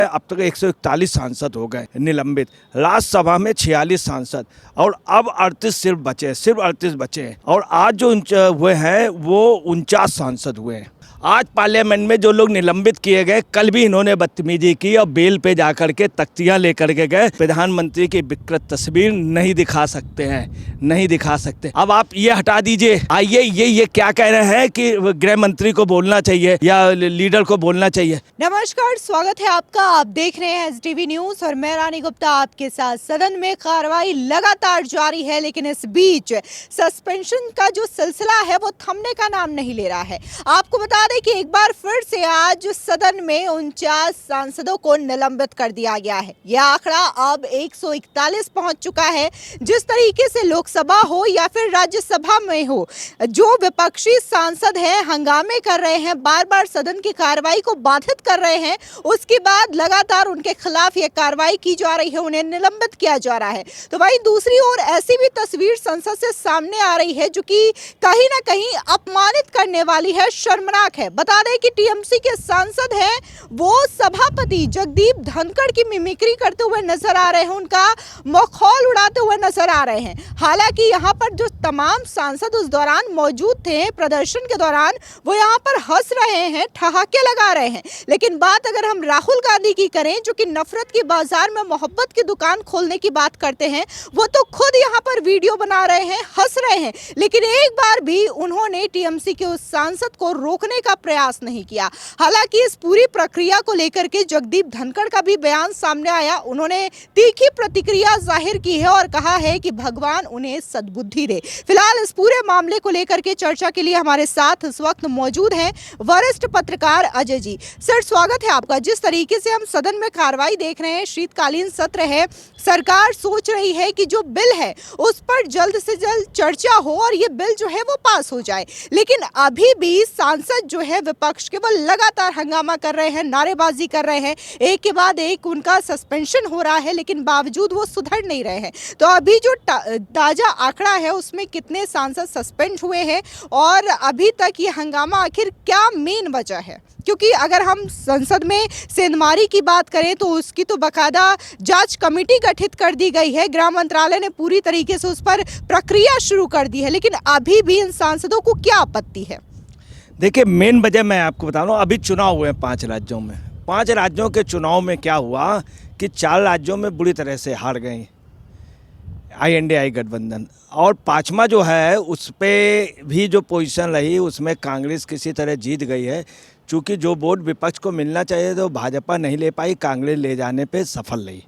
अब तक 141 सांसद हो गए निलंबित, राज्यसभा में 46 सांसद और अब 38 सिर्फ 38 बचे हैं। और आज जो हुए हैं वो 49 सांसद हुए हैं। आज पार्लियामेंट में जो लोग निलंबित किए गए, कल भी इन्होंने बदतमीजी की और बेल पे जाकर के तख्तियां लेकर के गए। प्रधानमंत्री की विकृत तस्वीर नहीं दिखा सकते हैं, नहीं दिखा सकते। अब आप ये हटा दीजिए। आइए ये क्या कह रहे हैं कि गृह मंत्री को बोलना चाहिए या लीडर को बोलना चाहिए। नमस्कार, स्वागत है आपका। आप देख रहे हैं एसटीवी न्यूज और मैं रानी गुप्ता आपके साथ। सदन में कार्रवाई लगातार जारी है, लेकिन इस बीच सस्पेंशन का जो सिलसिला है वो थमने का नाम नहीं ले रहा है। आपको बता दें कि एक बार फिर से आज सदन में 49 सांसदों को निलंबित कर दिया गया है। यह आंकड़ा अब 141 पहुंच चुका है। जिस तरीके से लोकसभा हो या फिर राज्यसभा में हो, जो विपक्षी सांसद हैं हंगामे कर रहे हैं, बार बार सदन की कार्रवाई को बाधित कर रहे हैं, उसके बाद लगातार उनके खिलाफ यह कार्रवाई की जा रही है, उन्हें निलंबित किया जा रहा है। तो भाई दूसरी ओर ऐसी भी तस्वीर संसद से सामने आ रही है जो कि कहीं ना कहीं अपमानित करने वाली है, शर्मनाक है। बता दें कि टीएमसी के सांसद हैं, वो सभापति जगदीप धनखड़ की मिमिक्री करते हुए नजर आ रहे हैं, उनका मखौल उड़ाते हुए नजर आ रहे हैं। हालांकि यहाँ पर जो तमाम सांसद उस दौरान मौजूद थे प्रदर्शन के दौरान, वो यहाँ पर हंस रहे हैं, ठहाके लगा रहे हैं। लेकिन बात अगर हम राहुल गांधी की करें, जो कि नफरत के बाजार में मोहब्बत की दुकान खोलने की बात करते हैं, वो तो खुद यहाँ पर वीडियो बना रहे हैं, हंस रहे हैं, लेकिन एक बार भी उन्होंने टीएमसी के उस सांसद को रोकने का प्रयास नहीं किया। हालांकि इस पूरी प्रक्रिया को लेकर के जगदीप धनखड़ का भी बयान सामने आया। उन्होंने तीखी प्रतिक्रिया जाहिर की है और कहा है कि भगवान उन्हें सद्बुद्धि दे। फिलहाल इस पूरे मामले को लेकर के चर्चा के लिए हमारे साथ इस वक्त मौजूद हैं वरिष्ठ पत्रकार अजय जी। सर, स्वागत है आपका। जिस तरीके से हम सदन में कार्रवाई देख रहे हैं, शीतकालीन सत्र है, सरकार सोच रही है कि जो बिल है उस पर जल्द से जल्द चर्चा हो और ये बिल जो है वो पास हो जाए, लेकिन अभी भी सांसद जो है विपक्ष के वो लगातार हंगामा कर रहे हैं, नारेबाजी कर रहे हैं, एक के बाद एक उनका सस्पेंशन हो रहा है, लेकिन बावजूद वो सुधर नहीं रहे हैं। तो अभी जो ताजा आंकड़ा है उसमें कितने सांसद सस्पेंड हुए हैं और अभी तक ये हंगामा आखिर क्या मेन वजह है? क्योंकि अगर हम संसद में सेंधमारी की बात करें तो उसकी तो बाकायदा जांच कमेटी गठित कर दी गई है, गृह मंत्रालय ने पूरी तरीके से उस पर प्रक्रिया शुरू कर दी है, लेकिन अभी भी इन सांसदों को क्या आपत्ति है? देखिए, मेन वजह मैं आपको बता रहा हूँ। अभी चुनाव हुए हैं 5 राज्यों में। 5 राज्यों के चुनाव में क्या हुआ कि 4 राज्यों में बुरी तरह से हार गई INDI गठबंधन, और 5वां जो है उस पर भी जो पोजीशन रही उसमें कांग्रेस किसी तरह जीत गई है। चूँकि जो वोट विपक्ष को मिलना चाहिए तो भाजपा नहीं ले पाई, कांग्रेस ले जाने पे सफल रही।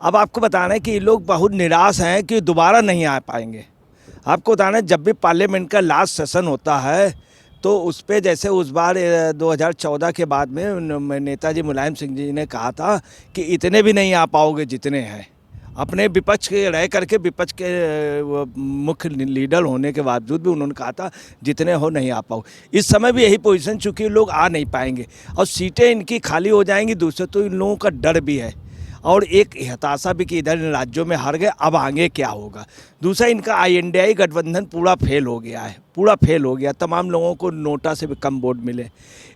अब आपको बताना है कि ये लोग बहुत निराश हैं कि दोबारा नहीं आ पाएंगे। आपको बताना है, जब भी पार्लियामेंट का लास्ट सेशन होता है तो उस पर जैसे उस बार 2014 के बाद में नेताजी मुलायम सिंह जी ने कहा था कि इतने भी नहीं आ पाओगे जितने हैं। अपने विपक्ष के रह करके विपक्ष के मुख्य लीडर होने के बावजूद भी उन्होंने कहा था जितने हो नहीं आ पाओ। इस समय भी यही पोजीशन, चूँकि लोग आ नहीं पाएंगे और सीटें इनकी खाली हो जाएंगी। दूसरे तो इन लोगों का डर भी है और एक हताशा भी कि इधर राज्यों में हार गए, अब आगे क्या होगा। दूसरा, इनका INDI गठबंधन पूरा फेल हो गया है, पूरा फेल हो गया। तमाम लोगों को नोटा से भी कम वोट मिले,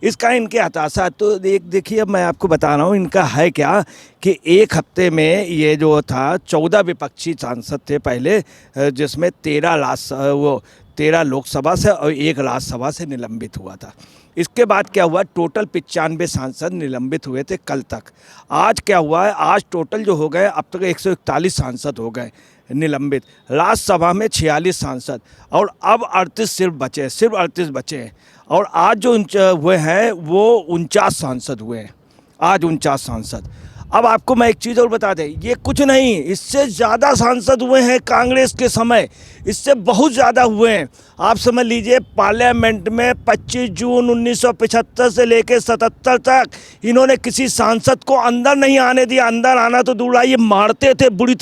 इसका इनके हताशा। तो देखिए, अब मैं आपको बता रहा हूँ इनका है क्या कि एक हफ्ते में ये जो था 14 विपक्षी सांसद थे पहले, जिसमें 13 लोकसभा से और 1 राज्यसभा से निलंबित हुआ था। इसके बाद क्या हुआ, टोटल 95 सांसद निलंबित हुए थे कल तक। आज क्या हुआ है, आज टोटल जो हो गए, अब तक 141 सांसद हो गए निलंबित, राज्यसभा में 46 सांसद और अब 38 सिर्फ 38 बचे हैं। और आज जो हुए हैं वो 49 सांसद हुए हैं, आज 49 सांसद। अब आपको मैं एक चीज़ और बता दें, ये कुछ नहीं, इससे ज़्यादा सांसद हुए हैं कांग्रेस के समय, इससे बहुत ज़्यादा हुए हैं। आप समझ लीजिए, पार्लियामेंट में 25 जून 1975 से लेकर 77 तक इन्होंने किसी सांसद को अंदर नहीं आने दिया। अंदर आना तो दूर, ये मारते थे बुरी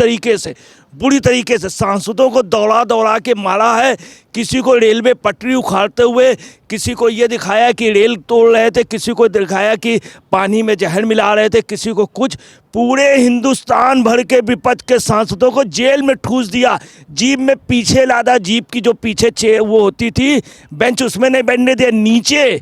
तरीके से सांसदों को दौड़ा दौड़ा के मारा है। किसी को रेलवे पटरी उखाड़ते हुए, किसी को ये दिखाया कि रेल तोड़ रहे थे, किसी को दिखाया कि पानी में जहर मिला रहे थे, किसी को कुछ। पूरे हिंदुस्तान भर के विपक्ष के सांसदों को जेल में ठूस दिया। जीप में पीछे लादा, जीप की जो पीछे वो होती थी बेंच, उसमें नहीं बैठने दिया,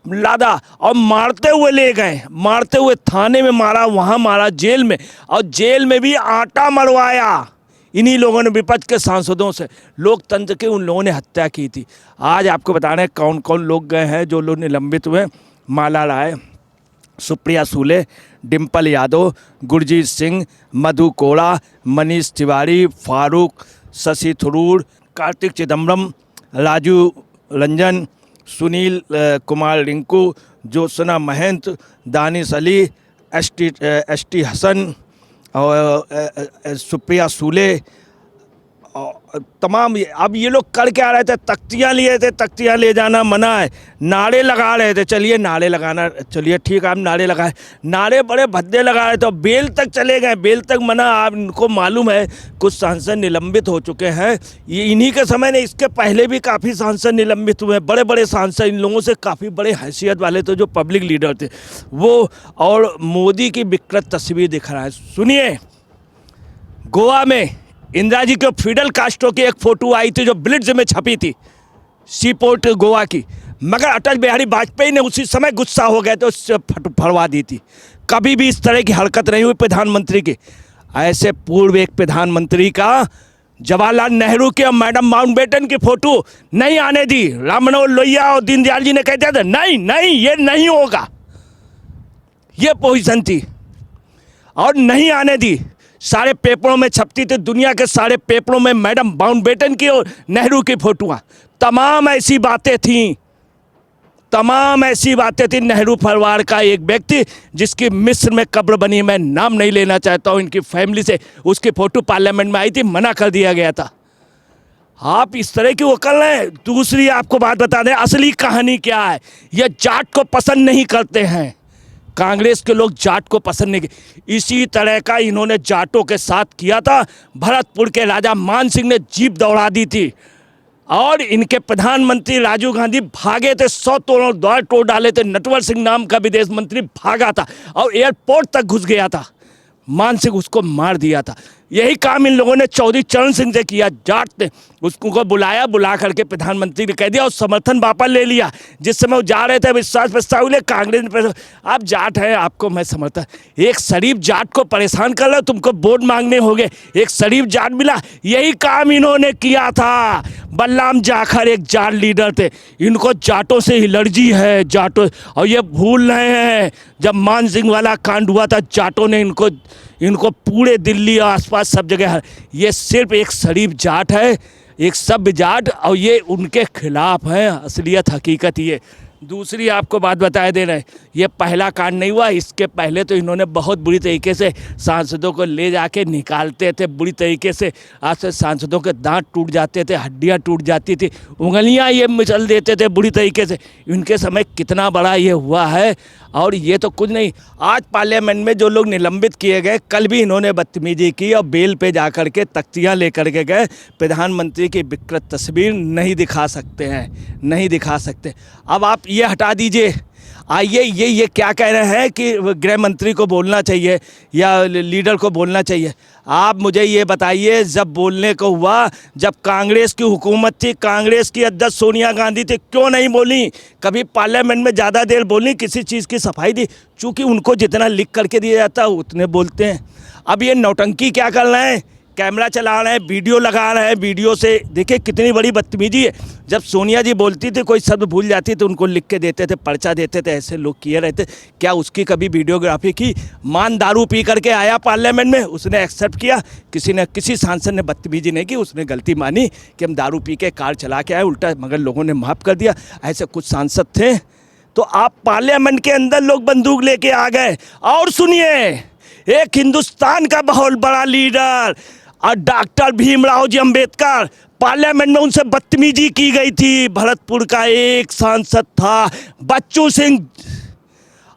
लादा और मारते हुए ले गए, मारते हुए थाने में मारा, वहाँ मारा, जेल में, और जेल में भी आटा मरवाया इन्हीं लोगों ने, विपक्ष के सांसदों से। लोकतंत्र की उन लोगों ने हत्या की थी। आज आपको बता रहे हैं कौन कौन लोग गए हैं जो लोग निलंबित हुए। माला राय, सुप्रिया सूले, डिम्पल यादव, गुरजीत सिंह, मधु कोड़ा, मनीष तिवारी, फारूक, शशि थरूर, कार्तिक चिदम्बरम, राजू रंजन, सुनील कुमार रिंकू, ज्योत्सना महंत, दानिश अली, एस टी हसन और सुप्रिया सूले, और तमाम अब ये लोग कर क्या रहे थे, तख्तियाँ लिए थे, तख्तियाँ ले जाना मना है, नारे लगा रहे थे। चलिए नारे लगाना, चलिए ठीक है, आप नारे लगाए, नारे बड़े भद्दे लगा रहे थे, तो बेल तक चले गए, बेल तक मना। आप इनको मालूम है कुछ सांसद निलंबित हो चुके हैं, ये इन्हीं के समय ने, इसके पहले भी काफ़ी सांसद निलंबित हुए, बड़े बड़े सांसद, इन लोगों से काफ़ी बड़े हैसियत वाले थे जो पब्लिक लीडर थे वो। और मोदी की विकृत तस्वीर दिख रहा है। सुनिए, गोवा में इंदिरा जी के फिडल कास्ट्रो की एक फ़ोटो आई थी जो ब्लिट्ज में छपी थी, सी पोर्ट गोवा की, मगर अटल बिहारी वाजपेयी ने उसी समय गुस्सा हो गए तो उससे फड़वा दी थी। कभी भी इस तरह की हरकत नहीं हुई प्रधानमंत्री की। ऐसे पूर्व एक प्रधानमंत्री का जवाहरलाल नेहरू की और मैडम माउंटबेटन की फ़ोटो नहीं आने दी। राम मनोहर लोहिया और दीनदयाल जी ने कह दिया था नहीं नहीं ये नहीं होगा, ये पोजीशन थी और नहीं आने दी। सारे पेपरों में छपती थी, दुनिया के सारे पेपरों में मैडम माउंटबेटन की और नेहरू की फोटोआं। तमाम ऐसी बातें थीं, तमाम ऐसी बातें थी। नेहरू परिवार का एक व्यक्ति जिसकी मिस्र में कब्र बनी, मैं नाम नहीं लेना चाहता हूँ, इनकी फैमिली से उसकी फ़ोटो पार्लियामेंट में आई थी, मना कर दिया गया था। आप इस तरह की वकल हैं। दूसरी आपको बात बता दें, असली कहानी क्या है। ये जाट को पसंद नहीं करते हैं, कांग्रेस के लोग जाट को पसंद नहीं किए। इसी तरह का इन्होंने जाटों के साथ किया था। भरतपुर के राजा मान सिंह ने जीप दौड़ा दी थी और इनके प्रधानमंत्री राजीव गांधी भागे थे, 100 द्वार तोड़ डाले थे। नटवर सिंह नाम का विदेश मंत्री भागा था और एयरपोर्ट तक घुस गया था, मान सिंह उसको मार दिया था। यही काम इन लोगों ने चौधरी चरण सिंह से किया। जाट ने उसको बुलाया, बुला करके प्रधानमंत्री ने कह दिया और समर्थन वापस ले लिया। जिस समय वो जा रहे थे विश्वास प्रस्ताव ले, कांग्रेस ने, आप जाट हैं आपको मैं समर्थन, एक शरीफ जाट को परेशान कर रहे, तुमको वोट मांगने होंगे, एक शरीफ जाट मिला। यही काम इन्होंने किया था। बलराम जाखड़ एक जाट लीडर थे, इनको जाटों से एलर्जी है, जाटों, और ये भूल रहे हैं जब मान सिंह वाला कांड हुआ था, जाटों ने इनको पूरे दिल्ली और आसपास सब जगह, ये सिर्फ एक शरीफ जाट है, एक सभ्य जाट, और ये उनके खिलाफ है। असलियत हकीकत ये। दूसरी आपको बात बताए दे रहे हैं, ये पहला कांड नहीं हुआ, इसके पहले तो इन्होंने बहुत बुरी तरीके से सांसदों को ले जाके निकालते थे, बुरी तरीके से। आज से सांसदों के दांत टूट जाते थे, हड्डियां टूट जाती थी, उंगलियां ये मचल देते थे बुरी तरीके से। इनके समय कितना बड़ा ये हुआ है। और ये तो कुछ नहीं, आज पार्लियामेंट में जो लोग निलंबित किए गए, कल भी इन्होंने बदतमीजी की और बेल पे जा कर के तख्तियाँ ले कर के गए। प्रधानमंत्री की विकृत तस्वीर नहीं दिखा सकते हैं, नहीं दिखा सकते। अब आप ये हटा दीजिए, आइए ये क्या कह रहे हैं कि गृह मंत्री को बोलना चाहिए या लीडर को बोलना चाहिए। आप मुझे ये बताइए, जब बोलने को हुआ, जब कांग्रेस की हुकूमत थी, कांग्रेस की अध्यक्ष सोनिया गांधी थी, क्यों नहीं बोली? कभी पार्लियामेंट में ज़्यादा देर बोली, किसी चीज़ की सफाई दी? चूँकि उनको जितना लिख करके दिया जाता है उतने बोलते हैं। अब ये नौटंकी क्या कर रहे हैं, कैमरा चला रहे हैं, वीडियो लगा रहे हैं, वीडियो से देखिए कितनी बड़ी बदतमीजी है। जब सोनिया जी बोलती थी, कोई शब्द भूल जाती तो उनको लिख के देते थे, पर्चा देते थे, ऐसे लोग किए रहते। क्या उसकी कभी वीडियोग्राफी की? मान दारू पी करके आया पार्लियामेंट में, उसने एक्सेप्ट किया, किसी सांसद ने बदतमीजी नहीं की, उसने गलती मानी कि हम दारू पी के कार चला के आए, उल्टा मगर लोगों ने माफ़ कर दिया। ऐसे कुछ सांसद थे। तो आप पार्लियामेंट के अंदर लोग बंदूक लेके आ गए। और सुनिए, एक हिंदुस्तान का बहुत बड़ा लीडर और डॉक्टर भीमराव जी अंबेडकर, पार्लियामेंट में उनसे बदतमीजी की गई थी। भरतपुर का एक सांसद था बच्चू सिंह,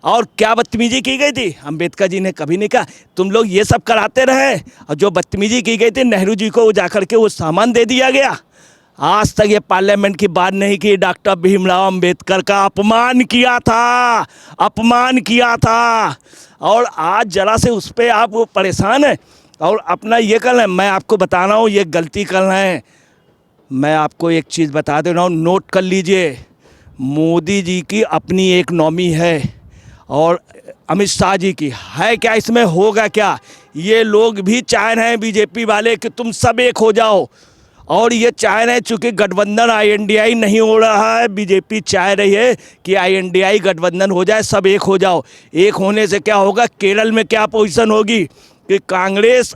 और क्या बदतमीजी की गई थी? अंबेडकर जी ने कभी नहीं कहा तुम लोग ये सब कराते रहे, और जो बदतमीजी की गई थी, नेहरू जी को जाकर के वो सामान दे दिया गया। आज तक ये पार्लियामेंट की बात नहीं की। डॉक्टर भीमराव अंबेडकर का अपमान किया था, अपमान किया था, और आज जरा से उस पर आप वो परेशान हैं और अपना ये कर रहे हैं। मैं आपको बता रहा हूँ ये गलती कर रहे हैं। मैं आपको एक चीज़ बता दे रहा हूँ, नोट कर लीजिए, मोदी जी की अपनी एक नौमी है और अमित शाह जी की है। क्या इसमें होगा क्या? ये लोग भी चाह रहे हैं बीजेपी वाले कि तुम सब एक हो जाओ, और ये चाह रहे हैं चूँकि गठबंधन INDI नहीं हो रहा है, बीजेपी चाह रही है कि INDI गठबंधन हो जाए, सब एक हो जाओ। एक होने से क्या होगा? केरल में क्या पोजीशन होगी कि कांग्रेस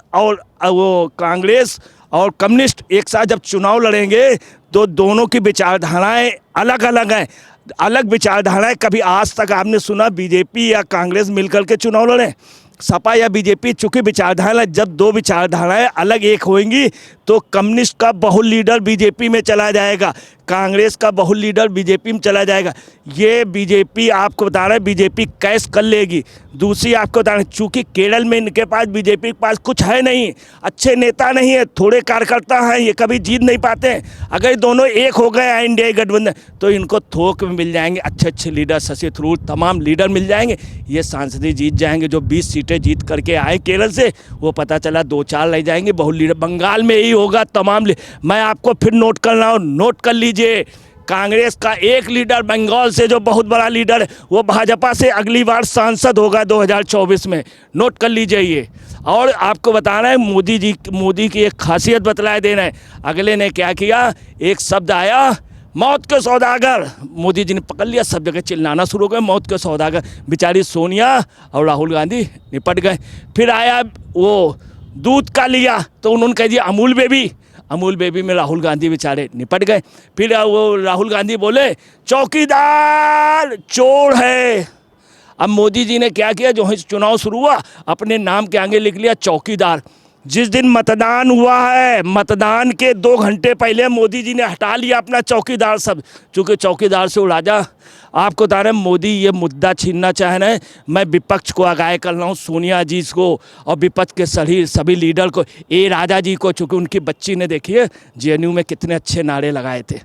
और कम्युनिस्ट एक साथ जब चुनाव लड़ेंगे तो दोनों की विचारधाराएं अलग अलग हैं, अलग विचारधाराएं। कभी आज तक आपने सुना बीजेपी या कांग्रेस मिलकर के चुनाव लड़ें? सपा या बीजेपी, चूँकि विचारधारा, जब दो विचारधाराएं अलग एक होंगी तो कम्युनिस्ट का बहुल लीडर बीजेपी में चला जाएगा, कांग्रेस का बहुल लीडर बीजेपी में चला जाएगा। ये बीजेपी आपको बता रहे हैं, बीजेपी कैश कर लेगी। दूसरी आपको बता रहे हैं, चूँकि केरल में इनके पास, बीजेपी के पास कुछ है नहीं, अच्छे नेता नहीं है, थोड़े कार्यकर्ता हैं, ये कभी जीत नहीं पाते हैं। अगर दोनों एक हो गए INDI गठबंधन तो इनको थोक में मिल जाएंगे अच्छे अच्छे लीडर, शशि थरूर, तमाम लीडर मिल जाएंगे। ये सांसद जीत जाएंगे, जो 20 सीटें जीत करके आए केरल से, वो पता चला 2-4 ले जाएंगे बहुल लीडर। बंगाल में यही होगा तमाम। मैं आपको फिर नोट कर रहा हूँ, नोट कर लीजिए। कांग्रेस का एक लीडर बंगाल से जो बहुत बड़ा लीडर है, वो भाजपा से अगली बार सांसद होगा 2024 में। नोट कर लीजिए ये। और आपको बता रहे हैं, मोदी की एक खासियत बतलाए दे रहे हैं। अगले ने क्या किया? एक शब्द आया, मौत के सौदागर। मोदी जी ने पकड़ लिया, सब जगह चिल्लाना शुरू हो गए, मौत के सौदागर। बेचारी सोनिया और राहुल गांधी निपट गए। फिर आया वो दूध का लिया तो उन्होंने कह दिया अमूल बेबी में राहुल गांधी बेचारे निपट गए। फिर वो राहुल गांधी बोले चौकीदार चोर है। अब मोदी जी ने क्या किया? जो चुनाव शुरू हुआ, अपने नाम के आगे लिख लिया चौकीदार। जिस दिन मतदान हुआ है, मतदान के 2 घंटे पहले मोदी जी ने हटा लिया अपना चौकीदार सब, चूँकि चौकीदार से वो राजा। आपको बता रहे हैं, मोदी ये मुद्दा छीनना चाह रहे हैं। मैं विपक्ष को आगाह कर रहा हूँ, सोनिया जी को और विपक्ष के सभी लीडर को, राजा जी को, चूँकि उनकी बच्ची ने देखिए JNU में कितने अच्छे नारे लगाए थे।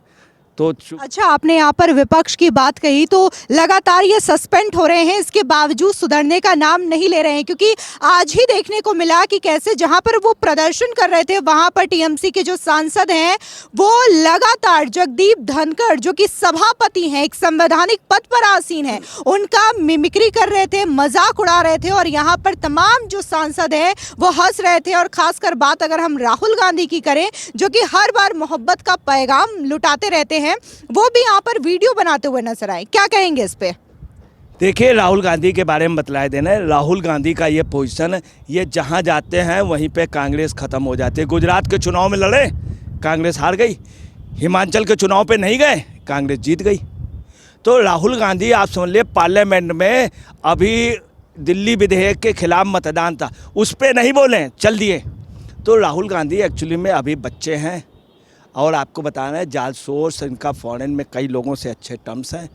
तो अच्छा, आपने यहाँ पर विपक्ष की बात कही, तो लगातार ये सस्पेंड हो रहे हैं, इसके बावजूद सुधरने का नाम नहीं ले रहे हैं। क्योंकि आज ही देखने को मिला कि कैसे जहाँ पर वो प्रदर्शन कर रहे थे, वहाँ पर TMC के जो सांसद हैं वो लगातार जगदीप धनखड़, जो कि सभापति हैं, एक संवैधानिक पद पर आसीन है, उनका मिमिक्री कर रहे थे, मजाक उड़ा रहे थे। और यहाँ पर तमाम जो सांसद हैं वो हंस रहे थे। और खासकर बात अगर हम राहुल गांधी की करें, जो कि हर बार मोहब्बत का पैगाम लुटाते रहते हैं, वो भी यहाँ पर वीडियो बनाते हुए नजर आए। क्या कहेंगे इस पे? देखिए, राहुल गांधी के बारे में बतलाए देना है। राहुल गांधी का ये पोजीशन है, ये जहाँ जाते हैं वहीं पे कांग्रेस ख़त्म हो जाती है। गुजरात के चुनाव में लड़े, कांग्रेस हार गई। हिमाचल के चुनाव पे नहीं गए, कांग्रेस जीत गई। तो राहुल गांधी, आप समझ लिए, पार्लियामेंट में अभी दिल्ली विधेयक के खिलाफ मतदान था, उस पर नहीं बोले, चल दिए। तो राहुल गांधी एक्चुअली में अभी बच्चे हैं, और आपको बताना है, जाल सोर्स इनका फॉरेन में कई लोगों से अच्छे टर्म्स हैं।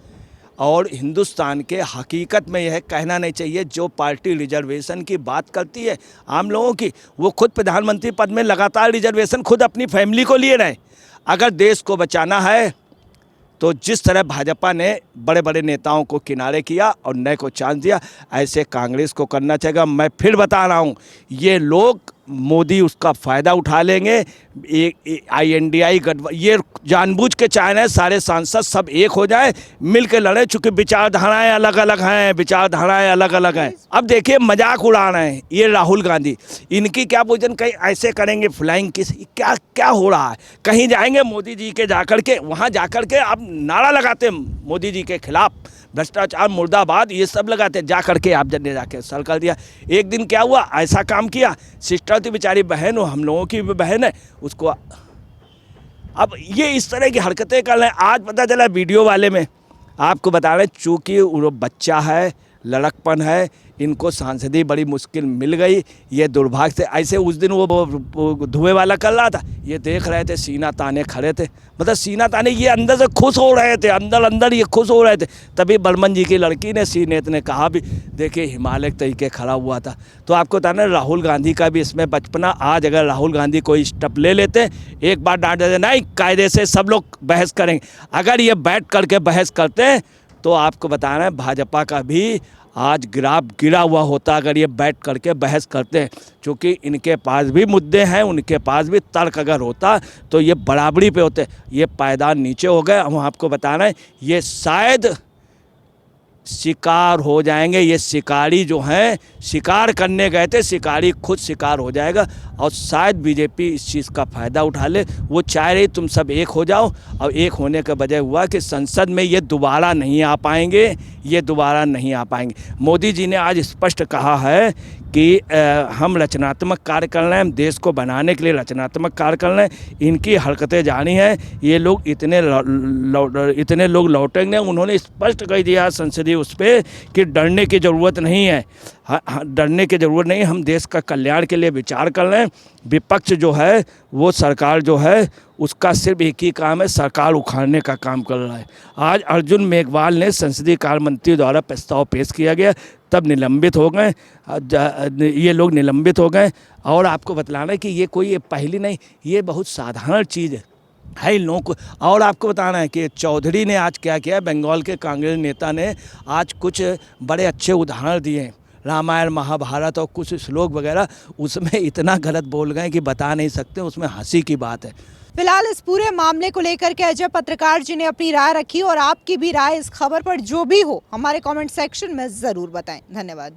और हिंदुस्तान के हकीकत में यह कहना नहीं चाहिए, जो पार्टी रिजर्वेशन की बात करती है आम लोगों की, वो खुद प्रधानमंत्री पद में लगातार रिजर्वेशन खुद अपनी फैमिली को लिए रहे। अगर देश को बचाना है तो जिस तरह भाजपा ने बड़े बड़े नेताओं को किनारे किया और नए को चांस दिया, ऐसे कांग्रेस को करना चाहिए। मैं फिर बता रहा हूँ, ये लोग, मोदी उसका फ़ायदा उठा लेंगे। INDI गठबंधन ये जानबूझ के चाह रहे हैं सारे सांसद सब एक हो जाए, मिल के लड़े, चूँकि विचारधाराएं अलग अलग हैं, अब देखिए मजाक उड़ा रहे हैं ये राहुल गांधी। इनकी क्या पोजीशन, कहीं ऐसे करेंगे फ्लाइंग किस, क्या क्या हो रहा है? कहीं जाएंगे मोदी जी के जाकर के, वहाँ जाकर के अब नारा लगाते मोदी जी के खिलाफ, भ्रष्टाचार मुर्दाबाद, ये सब लगाते। जा करके आप जने जाके सर कर दिया। एक दिन क्या हुआ, ऐसा काम किया, सिस्टर थी बेचारी बहन, वो हम लोगों की भी बहन है, उसको अब ये इस तरह की हरकतें कर रहे हैं। आज पता चला वीडियो वाले में, आपको बता रहे हैं, चूँकि वो बच्चा है, लड़कपन है, इनको सांसदी बड़ी मुश्किल मिल गई। ये दुर्भाग्य से, ऐसे उस दिन वो धुएं वाला कर रहा था, ये देख रहे थे, सीना ताने खड़े थे, मतलब सीना ताने, ये अंदर से खुश हो रहे थे, अंदर ये खुश हो रहे थे। तभी बर्मन जी की लड़की ने, सीनेत ने कहा भी, देखिए हिमालय के तरीके खड़ा हुआ था। तो आपको बताना, राहुल गांधी का भी इसमें बचपना। आज अगर राहुल गांधी कोई स्टेप ले लेते, एक बार डांट देते, नहीं कायदे से सब लोग बहस करेंगे, अगर ये बैठ करके बहस करते हैं तो आपको बताना है भाजपा का भी आज ग्राफ गिरा हुआ होता अगर ये बैठ करके बहस करते हैं, क्योंकि इनके पास भी मुद्दे हैं, उनके पास भी तर्क अगर होता तो ये बराबरी पे होते। ये पायदान नीचे हो गए। हम आपको बताना है ये शायद शिकार हो जाएंगे। ये शिकारी जो हैं शिकार करने गए थे, शिकारी खुद शिकार हो जाएगा और शायद बीजेपी इस चीज़ का फ़ायदा उठा ले। वो चाह रही तुम सब एक हो जाओ, और एक होने का वजह हुआ कि संसद में ये दोबारा नहीं आ पाएंगे, ये दोबारा नहीं आ पाएंगे। मोदी जी ने आज स्पष्ट कहा है कि हम रचनात्मक कार्य कर रहे हैं, हम देश को बनाने के लिए रचनात्मक कार्य कर रहे हैं। इनकी हरकतें जानी हैं, ये लोग इतने लोग लौटेंगे। उन्होंने स्पष्ट कह दिया संसदीय उस पर कि डरने की ज़रूरत नहीं है, डरने की ज़रूरत नहीं, हम देश का कल्याण के लिए विचार कर रहे हैं। विपक्ष जो है वो सरकार जो है उसका सिर्फ एक ही काम है, सरकार उखाड़ने का काम कर रहा है। आज अर्जुन मेघवाल ने संसदीय कार्य मंत्री द्वारा प्रस्ताव पेश किया गया, तब निलंबित हो गए, ये लोग निलंबित हो गए। और आपको बतलाना है कि ये कोई पहली नहीं, ये बहुत साधारण चीज़ है इन लोगों को। और आपको बताना है कि चौधरी ने आज क्या किया, बंगाल के कांग्रेस नेता ने आज कुछ बड़े अच्छे उदाहरण दिए हैं, रामायण महाभारत और कुछ श्लोक वगैरह, उसमें इतना गलत बोल गए कि बता नहीं सकते, उसमें हंसी की बात है। फिलहाल इस पूरे मामले को लेकर के अजय पत्रकार जी ने अपनी राय रखी और आपकी भी राय इस खबर पर जो भी हो हमारे कमेंट सेक्शन में ज़रूर बताएं। धन्यवाद।